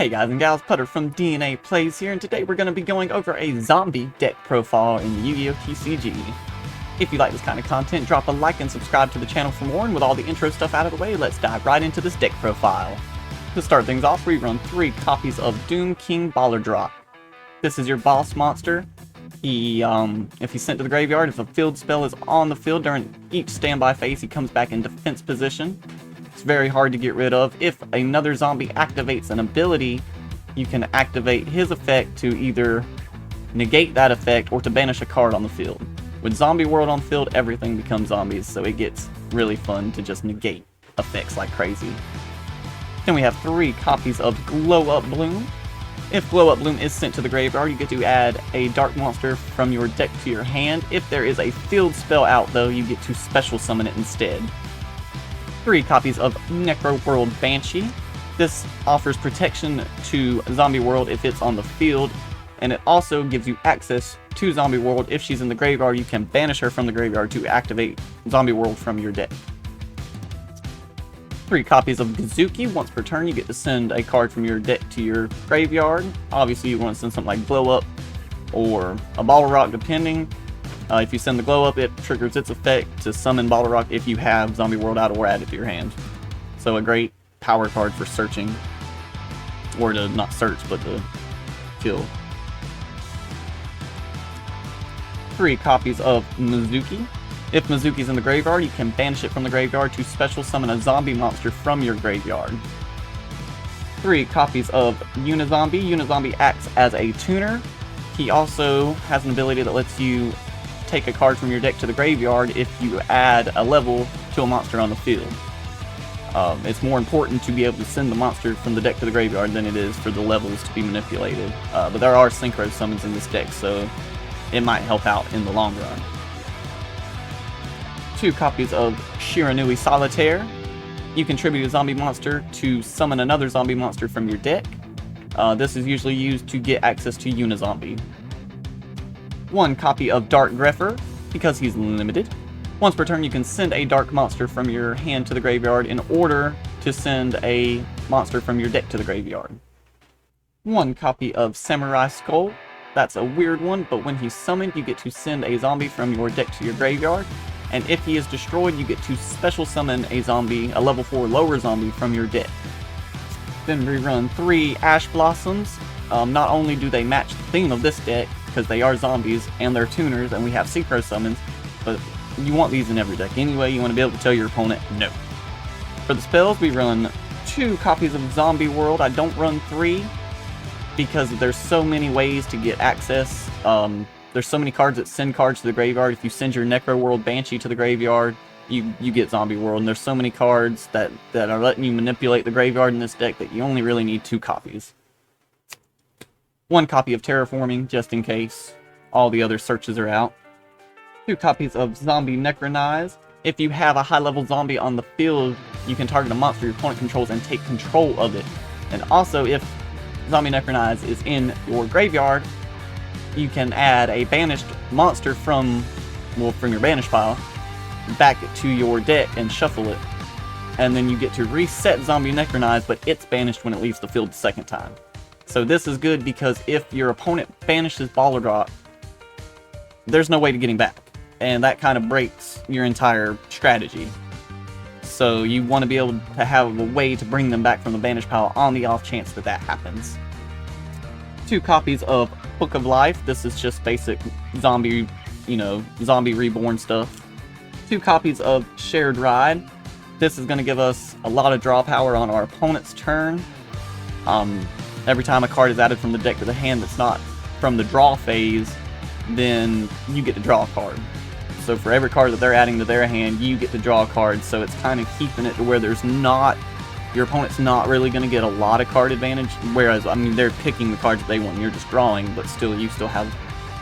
Hey guys and gals, Putter from DNA Plays here, and today we're going to be going over a zombie deck profile in the Yu-Gi-Oh! TCG. If you like this kind of content, drop a like and subscribe to the channel for more, and with all the intro stuff out of the way, let's dive right into this deck profile. To start things off, we run 3 copies of Doom King Baller Drop. This is your boss monster. If he's sent to the graveyard, if a field spell is on the field during each standby phase, he comes back in defense position. It's very hard to get rid of. If another zombie activates an ability, you can activate his effect to either negate that effect or to banish a card on the field. With Zombie World on field, everything becomes zombies, so it gets really fun to just negate effects like crazy. Then we have 3 copies of Glow Up Bloom. If Glow Up Bloom is sent to the graveyard, you get to add a dark monster from your deck to your hand. If there is a field spell out, though, you get to special summon it instead. 3 copies of Necro World Banshee. This offers protection to Zombie World if it's on the field, and it also gives you access to Zombie World. If she's in the graveyard, you can banish her from the graveyard to activate Zombie World from your deck. 3 copies of Gazuki. Once per turn, you get to send a card from your deck to your graveyard. Obviously, you want to send something like Glow Up or a Bottle Rock, depending. If you send the Glow Up, it triggers its effect to summon Bottle Rock if you have Zombie World out or add it to your hand. So a great power card for searching. Or to not search, but to kill. 3 copies of Mizuki. If Mizuki's in the graveyard, you can banish it from the graveyard to special summon a zombie monster from your graveyard. 3 copies of Unizombie. Unizombie acts as a tuner. He also has an ability that lets you take a card from your deck to the graveyard if you add a level to a monster on the field. It's more important to be able to send the monster from the deck to the graveyard than it is for the levels to be manipulated. But there are synchro summons in this deck, so it might help out in the long run. 2 copies of Shiranui Solitaire. You contribute a zombie monster to summon another zombie monster from your deck. This is usually used to get access to Unizombie. 1 copy of Darkgrapher, because he's limited. Once per turn, you can send a dark monster from your hand to the graveyard in order to send a monster from your deck to the graveyard. 1 copy of Samurai Skull. That's a weird one, but when he's summoned, you get to send a zombie from your deck to your graveyard. And if he is destroyed, you get to special summon a zombie, a level 4 lower zombie from your deck. Then we run 3 Ash Blossoms. Not only do they match the theme of this deck, because they are zombies and they're tuners and we have synchro summons, but you want these in every deck anyway. You want to be able to tell your opponent no. For the spells, we run 2 copies of Zombie World. I don't run 3 because there's so many ways to get access. There's so many cards that send cards to the graveyard. If you send your Necro World Banshee to the graveyard, you get Zombie World. And there's so many cards that are letting you manipulate the graveyard in this deck that you only really need 2 copies. 1 copy of Terraforming, just in case all the other searches are out. 2 copies of Zombie Necronize. If you have a high-level zombie on the field, you can target a monster your opponent controls and take control of it. And also, if Zombie Necronize is in your graveyard, you can add a banished monster from your banish pile back to your deck and shuffle it. And then you get to reset Zombie Necronize, but it's banished when it leaves the field the second time. So this is good because if your opponent banishes Baller Drop, there's no way to get him back. And that kind of breaks your entire strategy. So you want to be able to have a way to bring them back from the banish pile on the off chance that that happens. 2 copies of Book of Life. This is just basic zombie, zombie reborn stuff. 2 copies of Shared Ride. This is going to give us a lot of draw power on our opponent's turn. Every time a card is added from the deck to the hand that's not from the draw phase, then you get to draw a card. So for every card that they're adding to their hand, you get to draw a card. So it's kind of keeping it to where your opponent's not really going to get a lot of card advantage. Whereas, they're picking the cards that they want and you're just drawing, but still, you still have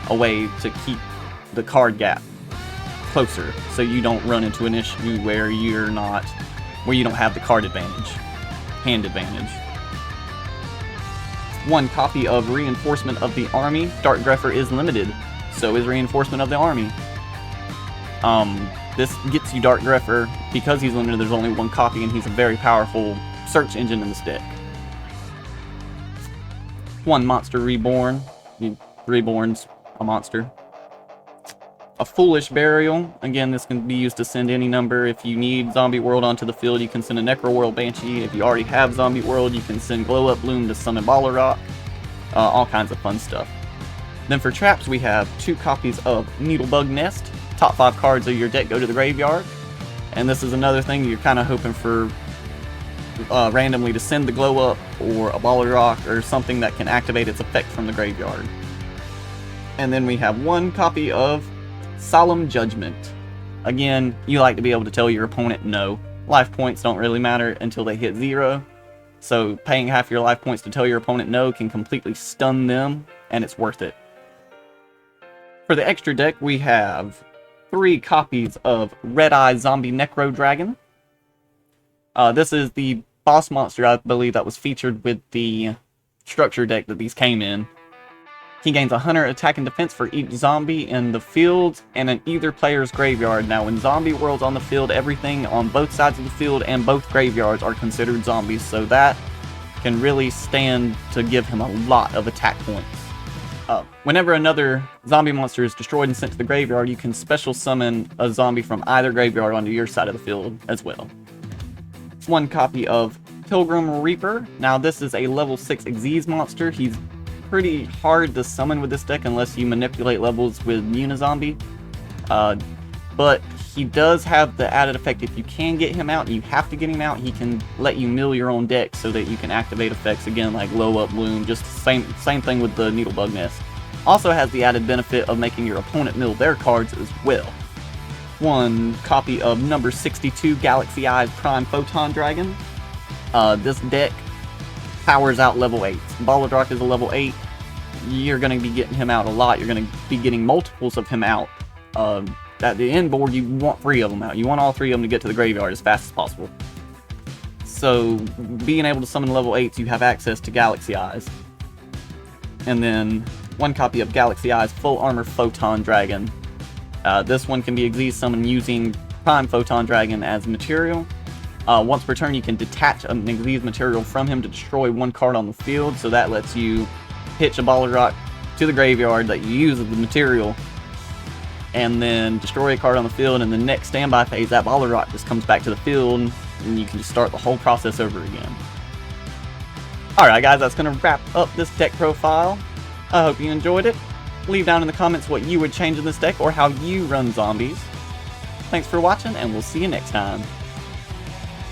a way to keep the card gap closer. So you don't run into an issue where you don't have the card advantage, hand advantage. 1 copy of Reinforcement of the Army. Darkgrapher is limited, so is Reinforcement of the Army. This gets you Darkgrapher because he's limited. There's only 1 copy, and he's a very powerful search engine in this deck. 1 monster Reborn. Reborn's a monster. A Foolish Burial. Again, this can be used to send any number. If you need Zombie World onto the field, you can send a Necro World Banshee. If you already have Zombie World, you can send Glow Up Bloom to summon Ballarok. All kinds of fun stuff. Then for traps, we have 2 copies of Needlebug Nest. Top 5 cards of your deck go to the graveyard. And this is another thing you're kind of hoping for randomly to send the Glow Up or a Ballarok or something that can activate its effect from the graveyard. And then we have 1 copy of Solemn Judgment. Again, you like to be able to tell your opponent no. Life points don't really matter until they hit 0. So paying half your life points to tell your opponent no can completely stun them, and it's worth it. For the extra deck, we have 3 copies of Red Eye Zombie Necro Dragon. This is the boss monster, I believe, that was featured with the structure deck that these came in. He gains 100 attack and defense for each zombie in the field and in either player's graveyard. Now, when Zombie World's on the field, everything on both sides of the field and both graveyards are considered zombies, so that can really stand to give him a lot of attack points. Whenever another zombie monster is destroyed and sent to the graveyard, you can special summon a zombie from either graveyard onto your side of the field as well. 1 copy of Pilgrim Reaper. Now, this is a level 6 Xyz monster. He's pretty hard to summon with this deck unless you manipulate levels with Unizombie. But he does have the added effect, if you can get him out and you have to get him out, he can let you mill your own deck so that you can activate effects again like Glow Up Bloom, just same thing with the Needlebug Nest. Also has the added benefit of making your opponent mill their cards as well. 1 copy of number 62 Galaxy Eyes Prime Photon Dragon. This deck powers out level 8. Ballarok is a level 8. You're going to be getting him out a lot. You're going to be getting multiples of him out. At the end board, you want 3 of them out. You want all 3 of them to get to the graveyard as fast as possible. So, being able to summon level 8s, you have access to Galaxy Eyes. And then 1 copy of Galaxy Eyes Full Armor Photon Dragon. This one can be Xyz summoned using Prime Photon Dragon as material. Once per turn, you can detach an Xyz material from him to destroy 1 card on the field, so that lets you hitch a Ballarok to the graveyard that you use as the material, and then destroy a card on the field, and the next standby phase, that Ballarok just comes back to the field, and you can just start the whole process over again. Alright guys, that's going to wrap up this deck profile. I hope you enjoyed it. Leave down in the comments what you would change in this deck or how you run zombies. Thanks for watching, and we'll see you next time.